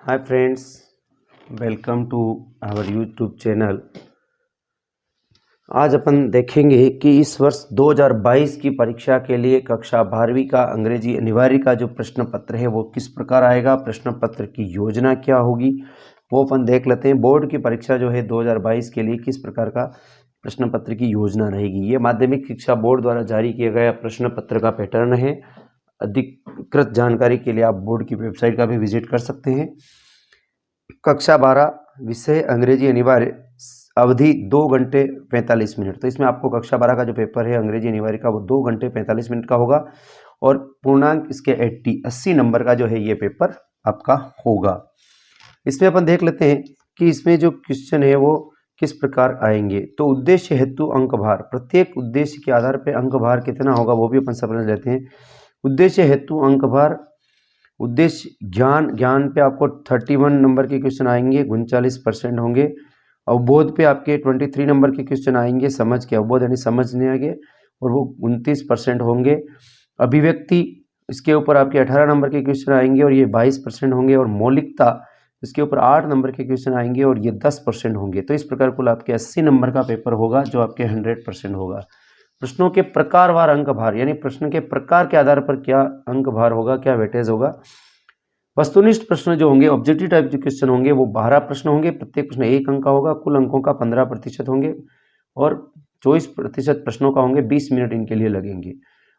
Hi friends, welcome to our YouTube channel. आज अपन देखेंगे कि इस वर्ष 2022 की परीक्षा के लिए कक्षा 12वीं का अंग्रेजी अनिवार्य का जो प्रश्न पत्र है वो किस प्रकार आएगा, प्रश्न पत्र की योजना क्या होगी वो अपन देख लेते हैं। बोर्ड की परीक्षा जो है 2022 के लिए किस प्रकार का प्रश्न पत्र की योजना रहेगी। ये माध्यमिक शिक्षा बोर्ड द्वारा जारी किया गया प्रश्न पत्र का पैटर्न है। अधिकृत जानकारी के लिए आप बोर्ड की वेबसाइट का भी विजिट कर सकते हैं। कक्षा 12 विषय अंग्रेजी अनिवार्य, अवधि 2 घंटे 45 मिनट। तो इसमें आपको कक्षा 12 का जो पेपर है अंग्रेजी अनिवार्य का वो 2 घंटे 45 मिनट का होगा और पूर्णांक इसके 80 नंबर का जो है ये पेपर आपका होगा। इसमें अपन देख लेते हैं कि इसमें जो क्वेश्चन है वो किस प्रकार आएंगे। तो उद्देश्य हेतु अंक भार, प्रत्येक उद्देश्य के आधार पर अंक भार कितना होगा वो भी अपन समझ लेते हैं। उद्देश्य हेतु अंक भार, उद्देश्य ज्ञान पे आपको 31 नंबर के क्वेश्चन आएंगे, 39% होंगे। अवबोध पे आपके 23 नंबर के क्वेश्चन आएंगे, समझ के अवबोध यानी समझने आगे, और वो 29% होंगे। अभिव्यक्ति इसके ऊपर आपके 18 नंबर के क्वेश्चन आएंगे और ये 22% होंगे। और मौलिकता इसके ऊपर 8 नंबर के क्वेश्चन आएंगे और ये 10% होंगे। तो इस प्रकार कुल आपके 80 नंबर का पेपर होगा जो आपके 100% होगा। प्रश्नों के प्रकारवार अंक भार यानी प्रश्न के प्रकार के आधार पर क्या अंक भार होगा, क्या वेटेज होगा। वस्तुनिष्ठ प्रश्न जो होंगे, ऑब्जेक्टिव टाइप जो क्वेश्चन होंगे वो 12 प्रश्न होंगे, प्रत्येक प्रश्न 1 अंक का होगा। कुल अंकों का 15% होंगे और 24% प्रश्नों का होंगे। 20 मिनट इनके लिए लगेंगे।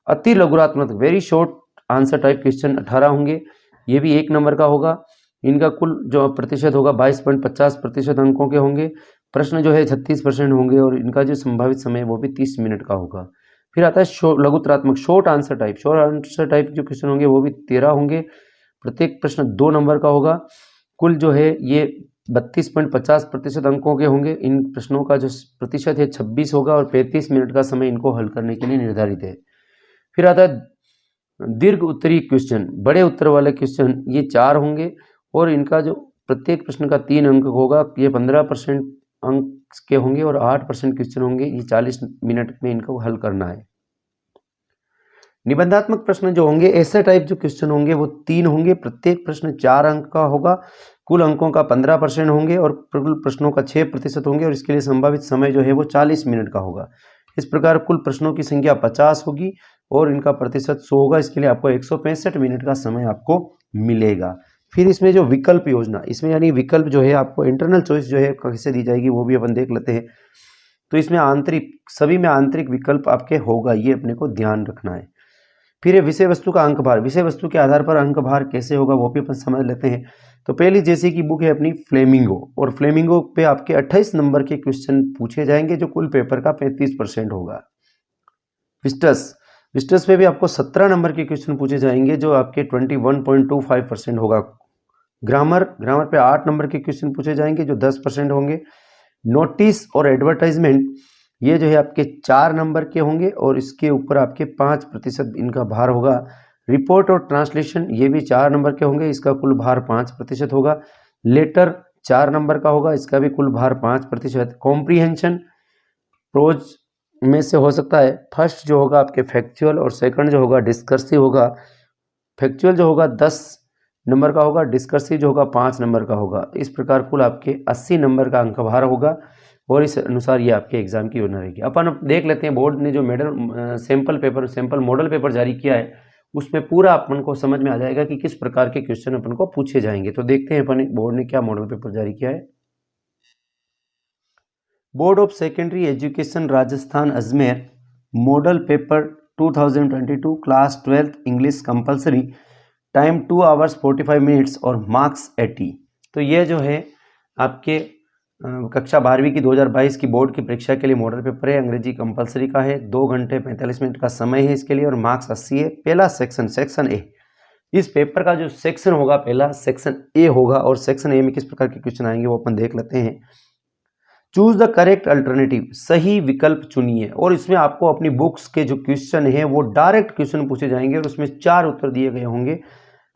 अति लघुरात्मक very short answer type question 18 होंगे, ये भी 1 नंबर का होगा। इनका कुल जो प्रतिशत होगा 22.50% अंकों के होंगे। प्रश्न जो है 36% होंगे और इनका जो संभावित समय वो भी 30 मिनट का होगा। फिर आता है लघुत्रात्मक शॉर्ट आंसर टाइप जो क्वेश्चन होंगे वो भी 13 होंगे, प्रत्येक प्रश्न 2 नंबर का होगा। कुल जो है ये 32.50% अंकों के होंगे। इन प्रश्नों का जो प्रतिशत है 26 होगा और 35 मिनट का समय इनको हल करने के लिए निर्धारित है। फिर आता है दीर्घ उत्तरी क्वेश्चन, बड़े उत्तर वाले क्वेश्चन, ये 4 होंगे और इनका जो प्रत्येक प्रश्न का 3 अंक होगा। ये 15% अंक के होंगे और 8% क्वेश्चन होंगे। ये 40 मिनट में इनको हल करना है। निबंधात्मक प्रश्न जो होंगे, ऐसे टाइप जो क्वेश्चन होंगे वो 3 होंगे, प्रत्येक प्रश्न 4 अंक का होगा। कुल अंकों का 15% होंगे और कुल प्रश्नों का 6% होंगे और इसके लिए संभावित समय जो है वो 40 मिनट का होगा। इस प्रकार कुल प्रश्नों की संख्या 50 होगी और इनका प्रतिशत 100 होगा। इसके लिए आपको 165 मिनट का समय आपको मिलेगा। फिर इसमें जो विकल्प योजना, इसमें यानी विकल्प जो है आपको इंटरनल चॉइस जो है कैसे दी जाएगी वो भी अपन देख लेते हैं। तो इसमें सभी में आंतरिक विकल्प आपके होगा, ये अपने को ध्यान रखना है। फिर ये विषय वस्तु का अंक भार, विषय वस्तु के आधार पर अंक भार कैसे होगा वो भी अपन समझ लेते हैं। तो पहली जैसे की बुक है अपनी फ्लेमिंगो, और फ्लेमिंगो पे आपके 28 नंबर के क्वेश्चन पूछे जाएंगे जो कुल पेपर का 35% होगा। विस्टस पे भी आपको 17 नंबर के क्वेश्चन पूछे जाएंगे जो आपके 21.25% होगा। ग्रामर पे 8 नंबर के क्वेश्चन पूछे जाएंगे जो 10% होंगे। नोटिस और एडवर्टाइजमेंट ये जो है आपके 4 नंबर के होंगे और इसके ऊपर आपके 5% इनका भार होगा। रिपोर्ट और ट्रांसलेशन ये भी 4 नंबर के होंगे, इसका कुल भार 5% होगा। लेटर 4 नंबर का होगा, इसका भी कुल भार 5%। कॉम्प्रीहेंशन प्रोज में से हो सकता है फर्स्ट जो होगा आपके फैक्चुअल और सेकंड जो होगा डिस्कर्सिव होगा। फैक्चुअल जो होगा 10 नंबर का होगा, डिस्कर्सिव जो होगा 5 नंबर का होगा। इस प्रकार कुल आपके 80 नंबर का अंक भार होगा और इस अनुसार ये आपके एग्जाम की योजना रहेगी। अपन देख लेते हैं बोर्ड ने जो सैंपल मॉडल पेपर जारी किया है उसमें पूरा अपन को समझ में आ जाएगा कि किस प्रकार के क्वेश्चन अपन को पूछे जाएंगे। तो देखते हैं अपन बोर्ड ने क्या मॉडल पेपर जारी किया है। Board of secondary education Rajasthan Ajmer, model paper 2022 class 12th English compulsory, time 2 hours 45 minutes और मार्क्स 80। तो ये जो है आपके कक्षा 12वीं की 2022 की बोर्ड की परीक्षा के लिए मॉडल पेपर है, अंग्रेजी कंपलसरी का है। 2 घंटे 45 मिनट का समय है इसके लिए और मार्क्स 80 है। पहला सेक्शन ए, इस पेपर का जो सेक्शन होगा पहला सेक्शन ए होगा और सेक्शन ए में किस प्रकार के क्वेश्चन आएंगे वो अपन देख लेते हैं। चूज द करेक्ट अल्टरनेटिव, सही विकल्प चुनिए। और इसमें आपको अपनी बुक्स के जो क्वेश्चन है वो डायरेक्ट क्वेश्चन पूछे जाएंगे और उसमें 4 उत्तर दिए गए होंगे।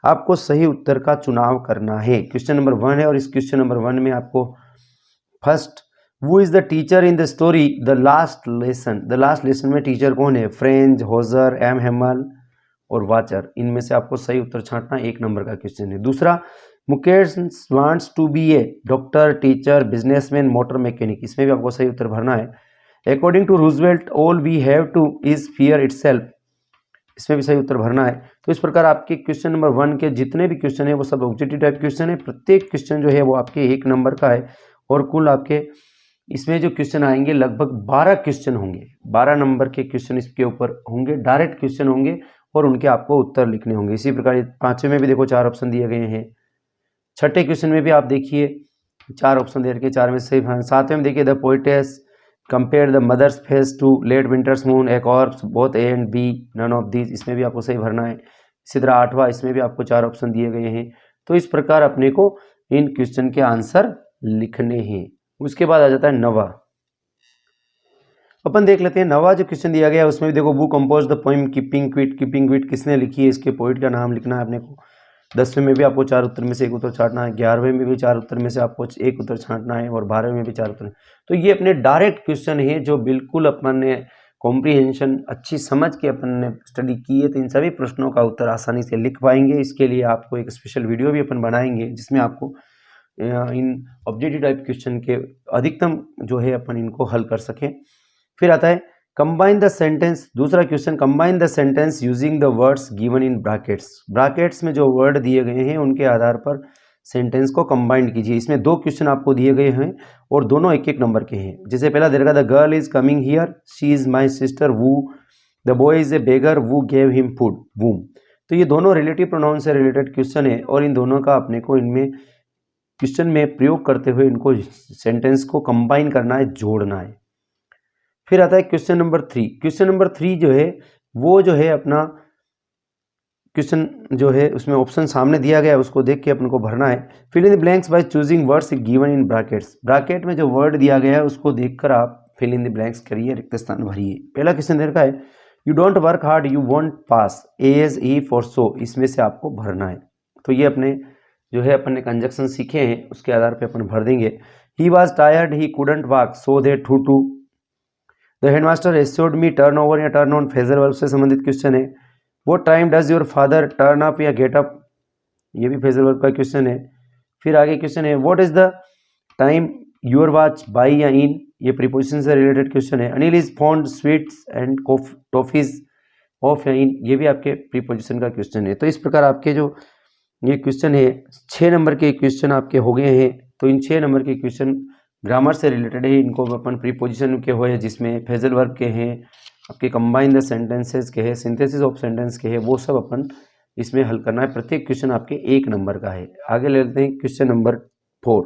आपको सही उत्तर का चुनाव करना है। क्वेश्चन नंबर 1 है और इस क्वेश्चन नंबर 1 में आपको फर्स्ट, वो is the teacher in the story the last lesson. The last lesson में टीचर कौन है? फ्रेंच, होजर, एम हेमल और वाचर। इनमें से आपको सही उत्तर छांटना 1 नंबर का क्वेश्चन है। दूसरा, Mukesh wants to be a doctor, teacher, businessman, motor mechanic, इसमें भी आपको सही उत्तर भरना है। According to Roosevelt all we have to is fear itself, इसमें भी सही उत्तर भरना है। तो इस प्रकार आपके क्वेश्चन नंबर 1 के जितने भी क्वेश्चन है वो सब ऑब्जेक्टिव टाइप क्वेश्चन है। प्रत्येक क्वेश्चन जो है वो आपके 1 नंबर का है और कुल आपके इसमें जो क्वेश्चन आएंगे लगभग 12 क्वेश्चन होंगे। 12 नंबर के क्वेश्चन इसके ऊपर होंगे, डायरेक्ट क्वेश्चन होंगे और उनके आपको उत्तर लिखने होंगे। इसी प्रकार 5वें में भी देखो 4 ऑप्शन दिए गए हैं। 6ठे क्वेश्चन में भी आप देखिए 4 ऑप्शन दे रखे, 4 में से 7वें में देखिए the poetess compare the mother's face to late winter's moon a corpse both A and B none of these, इसमें भी आपको सही भरना है। इसी तरह 8वां, इसमें भी आपको 4 ऑप्शन दिए गए हैं। तो इस प्रकार अपने को इन क्वेश्चन के आंसर लिखने हैं। उसके बाद आ जाता है 9वां। अपन देख लेते हैं 9वां जो क्वेश्चन दिया गया है उसमें भी देखो वो compose the poem keeping quit, keeping quit किसने लिखी है, इसके पोइट का नाम लिखना है अपने को। 10वें में भी आपको 4 उत्तर में से 1 उत्तर छांटना है, 11वें में भी 4 उत्तर में से आपको 1 उत्तर छांटना है और 12वें में भी 4 उत्तर। तो ये अपने डायरेक्ट क्वेश्चन है जो बिल्कुल अपन ने कॉम्प्रीहेंशन अच्छी समझ के अपन ने स्टडी की है, तो इन सभी प्रश्नों का उत्तर आसानी से लिख पाएंगे। इसके लिए आपको एक स्पेशल वीडियो भी अपन बनाएंगे जिसमें आपको इन ऑब्जेक्टिव टाइप क्वेश्चन के अधिकतम जो है अपन इनको हल कर सकें। फिर आता है कंबाइन द सेंटेंस, दूसरा question combine the sentence using the words given in brackets. Brackets में जो वर्ड दिए गए हैं उनके आधार पर सेंटेंस को कंबाइन कीजिए। इसमें 2 क्वेश्चन आपको दिए गए हैं और दोनों 1-1 नंबर के हैं। जैसे पहला दे रखा the girl is coming here, she is my sister, who the boy is a beggar, who gave him food, whom. तो ये दोनों रिलेटिव प्रोनाउन से रिलेटेड क्वेश्चन है और इन दोनों का अपने को इनमें क्वेश्चन में प्रयोग करते हुए इनको सेंटेंस को कंबाइन करना है, जोड़ना है। फिर आता है क्वेश्चन नंबर 3। क्वेश्चन नंबर 3 जो है वो जो है अपना क्वेश्चन जो है उसमें ऑप्शन सामने दिया गया है उसको देख के अपन को भरना है। Fill in the blanks by choosing words given in brackets. Bracket में जो वर्ड दिया गया है उसको देखकर आप फिल इन द ब्लैंक्स करिए, रिक्त स्थान भरिए। पहला क्वेश्चन दे रखा है you don't work hard you won't pass, as E for so, इसमें से आपको भरना है। तो ये अपने जो है अपन ने कंजक्शन सीखे हैं उसके आधार पर अपन भर देंगे। He was tired he couldn't walk so they too. The headmaster assured me, turn over या टर्न ऑन फ्रेजल वर्ब से संबंधित क्वेश्चन है। What time does your father turn up या गेट अप, ये भी फ्रेजल वर्ब का question है। फिर आगे क्वेश्चन है what is the time your watch, by या इन, ये प्रीपोजिशन से रिलेटेड क्वेश्चन है। Anil is fond sweets and toffees of या इन, ये भी आपके प्रीपोजिशन का क्वेश्चन है। तो इस प्रकार आपके जो ये क्वेश्चन है 6 नंबर के क्वेश्चन आपके हो गए हैं। तो इन 6 नंबर के क्वेश्चन ग्रामर से रिलेटेड है, इनको अपन प्रीपोजिशन के हुए जिसमें फ्रेजल वर्ब के हैं, आपके कंबाइन द सेंटेंसेस के हैं, सिंथेसिस ऑफ सेंटेंस के हैं, वो सब अपन इसमें हल करना है। प्रत्येक क्वेश्चन आपके 1 नंबर का है। आगे ले लेते हैं क्वेश्चन नंबर 4।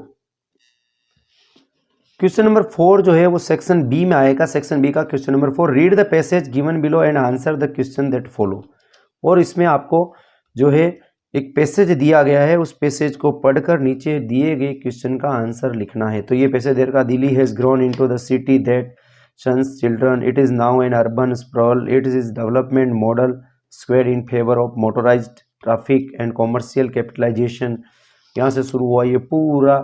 क्वेश्चन नंबर 4 जो है वो सेक्शन बी में आएगा। सेक्शन बी का question number 4, read the passage given below and answer the question that follow. और इसमें आपको जो है एक पैसेज दिया गया है, उस पैसेज को पढ़कर नीचे दिए गए क्वेश्चन का आंसर लिखना है। तो ये पैसेज देर का Delhi has grown into the city that shuns children, it is now an urban sprawl, it is development model square in favour of motorised traffic and commercial capitalisation. यहाँ से शुरू हुआ ये पूरा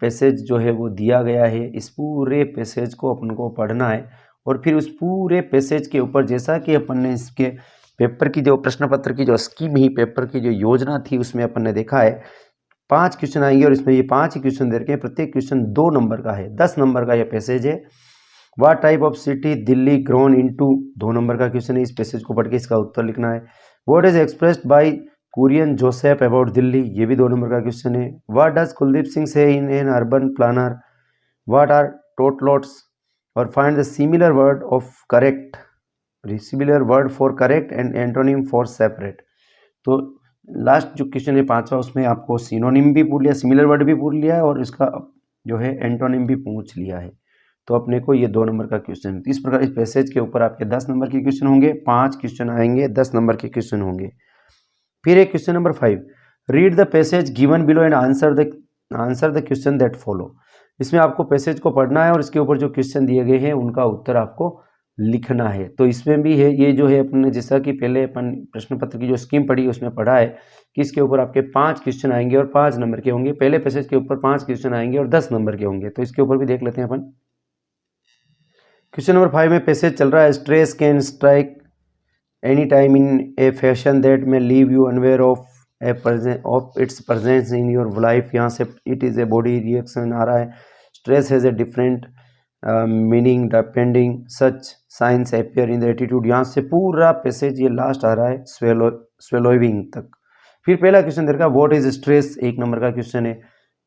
पैसेज जो है वो दिया गया है। इस पूरे पैसेज को अपन को पढ़ना है और फिर उस पूरे पैसेज के ऊपर जैसा कि अपन ने इसके पेपर की जो प्रश्न पत्र की जो स्कीम ही पेपर की जो योजना थी उसमें अपन ने देखा है 5 क्वेश्चन आएंगे और इसमें ये 5 ही क्वेश्चन दे रखे हैं। प्रत्येक क्वेश्चन 2 नंबर का है, 10 नंबर का ये पैसेज है। What type of city Delhi grown into, 2 नंबर का क्वेश्चन है। इस पैसेज को पढ़ के इसका उत्तर लिखना है। What is expressed by Kurien Joseph about Delhi, ये भी 2 नंबर का क्वेश्चन है। व्हाट डज कुलदीप सिंह से in an urban planner, what are tot lots, और find the similar word of correct, similar word for correct and antonym for separate. तो लास्ट जो क्वेश्चन है 5वां उसमें आपको सिनोनिम भी पूछ लिया, सिमिलर वर्ड भी पूछ लिया है और इसका जो है एंटोनिम भी पूछ लिया है। तो अपने को ये 2 नंबर का क्वेश्चन। इस प्रकार इस पैसेज के ऊपर आपके 10 नंबर के क्वेश्चन होंगे, 5 क्वेश्चन आएंगे, 10 नंबर के क्वेश्चन होंगे। फिर एक question number 5, read the passage given below and answer the question that follow. इसमें आपको पैसेज को पढ़ना है और इसके ऊपर जो क्वेश्चन दिए गए हैं उनका उत्तर आपको लिखना है। तो इसमें भी है ये जो है अपने जैसा कि पहले अपन प्रश्न पत्र की जो स्कीम पढ़ी उसमें पढ़ा है कि इसके ऊपर आपके 5 क्वेश्चन आएंगे और 5 नंबर के होंगे। पहले पैसेज के ऊपर 5 क्वेश्चन आएंगे और 10 नंबर के होंगे। तो इसके ऊपर भी देख लेते हैं अपन। क्वेश्चन नंबर 5 में पैसेज चल रहा है, stress can strike any time in a fashion that may leave you unaware of of its presence in your life, यहाँ से it is a body reaction आ रहा है। Stress has a different meaning depending such signs appear in the attitude, यहाँ से पूरा passage ये last आ रहा है स्वेलोइंग तक। फिर पहला क्वेश्चन दे रखा है व्हाट इज स्ट्रेस, 1 नंबर का क्वेश्चन है।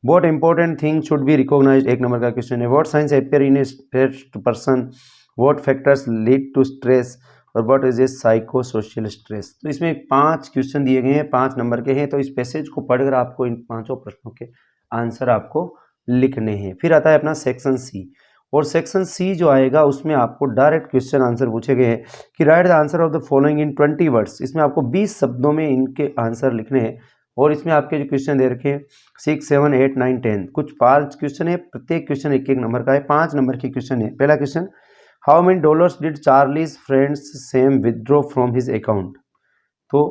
What important thing should be recognised, 1 number का क्वेश्चन है। What signs appear in a stressed person, what factors lead to stress, और what is a psychosocial stress. तो इसमें 5 question दिए गए हैं, 5 नंबर के हैं। तो इस पैसेज को पढ़कर आपको इन 5 प्रश्नों के आंसर आपको लिखने हैं। फिर आता है अपना सेक्शन सी, और सेक्शन सी जो आएगा उसमें आपको डायरेक्ट क्वेश्चन आंसर पूछे गए हैं कि right the answer of the following in 20 words. इसमें आपको 20 शब्दों में इनके आंसर लिखने हैं। और इसमें आपके जो क्वेश्चन दे रखे हैं 6, 7, 8, 9, 10 कुछ 5 क्वेश्चन है, प्रत्येक क्वेश्चन 1-1 नंबर का है। 5 नंबर के क्वेश्चन है। पहला question, how many dollars did Charlie's friends Sam withdraw from his account. तो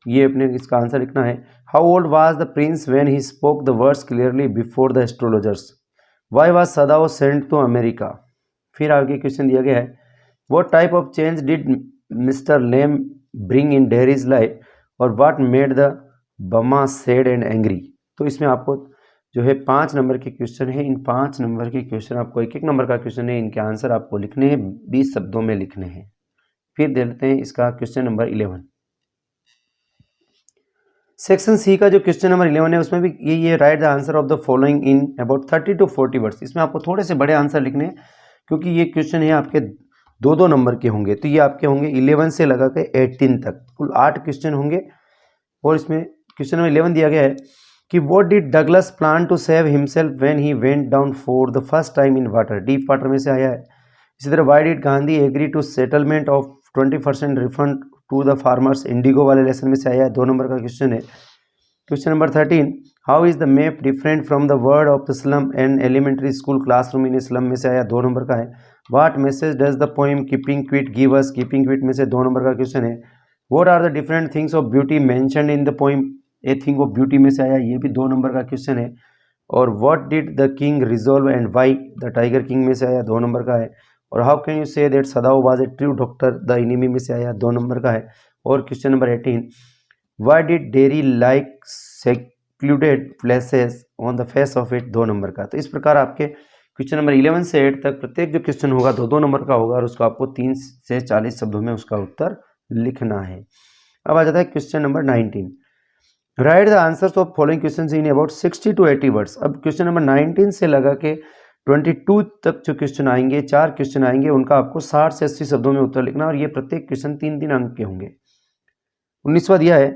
ये अपने इसका आंसर लिखना है। How old was the prince when he spoke the words clearly before the astrologers, why was Sadao sent to America. फिर आगे question दिया गया है what type of change did Mr Lamb bring in Derry's life, और what made the Bama sad and angry. तो इसमें आपको जो है 5 नंबर के क्वेश्चन है। इन 5 नंबर के क्वेश्चन आपको 1-1 नंबर का क्वेश्चन है, इनके आंसर आपको लिखने हैं, 20 शब्दों में लिखने हैं। फिर देखते हैं इसका क्वेश्चन नंबर 11। सेक्शन सी का जो क्वेश्चन नंबर 11 है उसमें भी यही है, write the answer of the following in about 30 to 40 words. इसमें आपको थोड़े से बड़े आंसर लिखने हैं क्योंकि ये क्वेश्चन है आपके 2-2 नंबर के होंगे। तो ये आपके होंगे 11 से लगा के 18 तक, कुल 8 क्वेश्चन होंगे। और इसमें क्वेश्चन नंबर 11 दिया गया है कि what did Douglas plan to save himself when he went down for the first time in water, deep water में से आया है। इसी तरह why did Gandhi agree to settlement of 20% refund to the farmers, indigo वाले लेसन में से आया है। 2 नंबर का क्वेश्चन है। Question number 13, how is the map different from the word of the slum and elementary school classroom in slum में से आया। 2 नंबर का है। What message does the poem keeping quiet give us, keeping quiet में से 2 नंबर का क्वेश्चन है। What are the different things of beauty mentioned in the poem, a thing of beauty में से आया, ये भी 2 नंबर का क्वेश्चन है। और what did the king resolve and why, the tiger king में से आया, 2 नंबर का है। और how can you say that Sadao was a true doctor, the enemy में से आया, 2 नंबर का है। और question number 18, why did Derry like secluded places on the face of it, 2 नंबर का। तो इस प्रकार आपके क्वेश्चन नंबर 11 से 8 तक प्रत्येक जो क्वेश्चन होगा 2-2 नंबर का होगा और उसको आपको 3 से 40 शब्दों में उसका उत्तर लिखना है। अब आ जाता है question number 19, right the answers of following questions in about 60 to 80 words. अब क्वेश्चन नंबर 19 से लगा के 22 तक जो क्वेश्चन आएंगे, 4 क्वेश्चन आएंगे, उनका आपको 60 से 80 शब्दों में उत्तर लिखना और ये प्रत्येक क्वेश्चन 3-3 अंक के होंगे। 19वां दिया है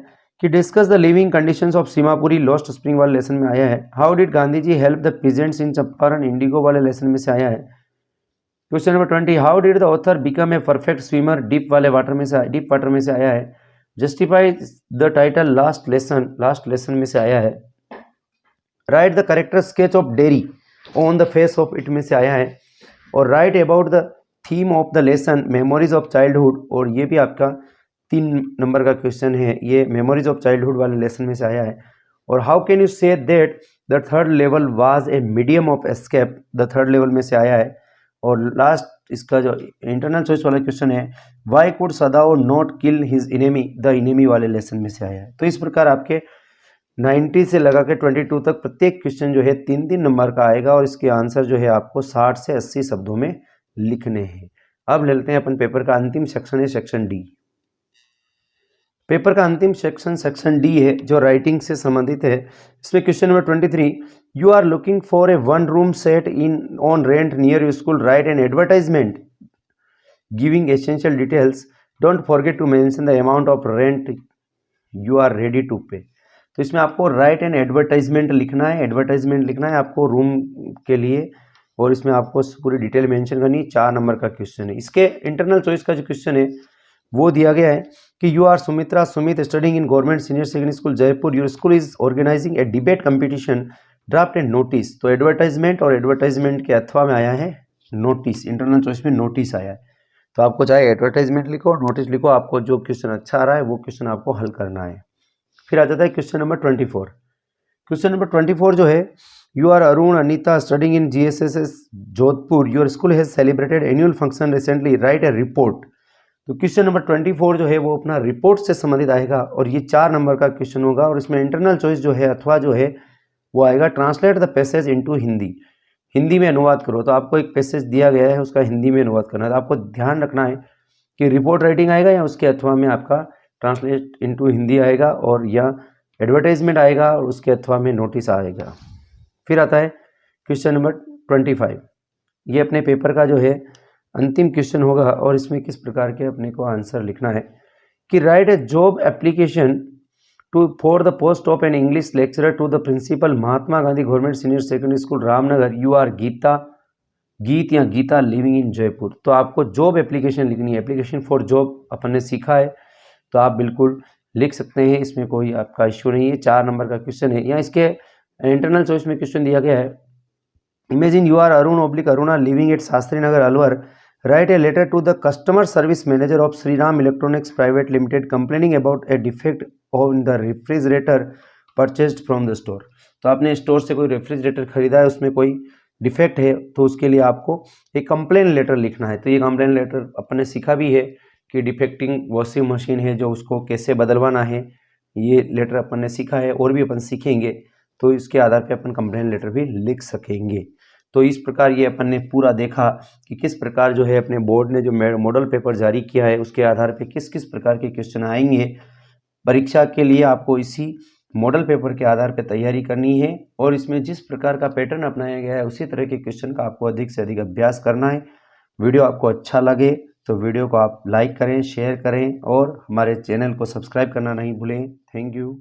कि discuss the living conditions of Seemapuri, lost spring वाले लेसन में आया है। How did Gandhi ji help the peasants in Champaran, indigo वाले लेसन में से आया है। Question number 20, how did the author become a perfect swimmer, deep water में से आया है। Justify the title, last lesson में से आया है। Write the character sketch of Derry on the face of it में से आया है। और right about the theme of the lesson, memories of childhood, और ये भी आपका 3 नंबर का क्वेश्चन है, ये मेमोरीज ऑफ चाइल्डहुड वाले लेसन में से आया है। और how can you say that the third level was a medium of escape, the third level में से आया है। और लास्ट इसका जो इंटरनल चॉइस वाला क्वेश्चन है, Y could Sadao not kill his enemy, the enemy वाले लेसन में से आया है। तो इस प्रकार आपके 90 से लगा के 22 तक प्रत्येक क्वेश्चन जो है 3-3 नंबर का आएगा और इसके आंसर जो है आपको 60 से 80 शब्दों में लिखने हैं। अब ले लेते हैं अपन पेपर का अंतिम सेक्शन है सेक्शन डी। पेपर का अंतिम सेक्शन डी है जो राइटिंग से संबंधित है। इसमें question number 23, you are looking for a 1 room set in on rent near your school, write an advertisement giving essential details, don't forget to mention the amount of rent you are ready to pay. तो इसमें आपको right an advertisement लिखना है, आपको room के लिए, और इसमें आपको पूरी डिटेल मेंशन करनी है। 4 नंबर का क्वेश्चन है। इसके इंटरनल चॉइस का जो क्वेश्चन है वो दिया गया है कि you are Sumit studying in government senior secondary school Jaipur, your school is organising a debate competition, draft and notice. तो एडवर्टाइजमेंट और एडवर्टाइजमेंट के अथवा में आया है नोटिस, इंटरनल चॉइस में नोटिस आया है। तो आपको चाहे एडवर्टाइजमेंट लिखो और नोटिस लिखो, आपको जो क्वेश्चन अच्छा आ रहा है वो क्वेश्चन आपको हल करना है। फिर आ जाता है क्वेश्चन नंबर 24। क्वेश्चन नंबर 24 जो है, you are Arun Anita studying in GSSS Jodhpur, your school has celebrated annual function recently, write a report. तो क्वेश्चन नंबर 24 जो है वो अपना रिपोर्ट से संबंधित आएगा और ये 4 नंबर का क्वेश्चन होगा और इसमें इंटरनल चॉइस जो है अथवा जो है वो आएगा translate the passage into Hindi, Hindi में अनुवाद करो। तो आपको एक पैसेज दिया गया है, उसका हिंदी में अनुवाद करना है। तो आपको ध्यान रखना है कि रिपोर्ट राइटिंग आएगा या उसके अथवा में आपका ट्रांसलेट इनटू हिंदी आएगा और या एडवर्टाइजमेंट आएगा और उसके अथवा में नोटिस आएगा। फिर आता है क्वेश्चन नंबर 25। ये अपने पेपर का जो है अंतिम क्वेश्चन होगा और इसमें किस प्रकार के अपने को आंसर लिखना है कि write a job application for the post of an English lecturer to the principal Mahatma Gandhi government senior secondary school Ramnagar, you are Geeta living in Jaipur. तो आपको जॉब एप्लीकेशन लिखनी है, एप्लीकेशन फॉर जॉब अपन ने सीखा है तो आप बिल्कुल लिख सकते हैं, इसमें कोई आपका इश्यू नहीं है। 4 नंबर का क्वेश्चन है। यहाँ इसके इंटरनल चॉइस में क्वेश्चन दिया गया है, imagine you are Aruna living at Shastri Nagar Alwar, write a letter to the customer service manager of Shriram electronics private limited complaining about a defect on the refrigerator purchased from the store. तो आपने store से कोई refrigerator खरीदा है, उसमें कोई डिफेक्ट है तो उसके लिए आपको एक कंप्लेन लेटर लिखना है। तो ये कंप्लेन लेटर अपन ने सीखा भी है कि डिफेक्टिंग वॉशिंग मशीन है जो उसको कैसे बदलवाना है, ये लेटर अपन ने सीखा है और भी अपन सीखेंगे। तो इसके आधार पे अपन कंप्लेन लेटर भी लिख सकेंगे। तो इस प्रकार ये अपन ने पूरा देखा कि किस प्रकार जो है अपने बोर्ड ने जो मॉडल पेपर जारी किया है उसके आधार पे किस किस प्रकार के क्वेश्चन आएंगे परीक्षा के लिए। आपको इसी मॉडल पेपर के आधार पे तैयारी करनी है और इसमें जिस प्रकार का पैटर्न अपनाया गया है उसी तरह के क्वेश्चन का आपको अधिक से अधिक अभ्यास करना है। वीडियो आपको अच्छा लगे तो वीडियो को आप लाइक करें, शेयर करें और हमारे चैनल को सब्सक्राइब करना नहीं भूलें। Thank you.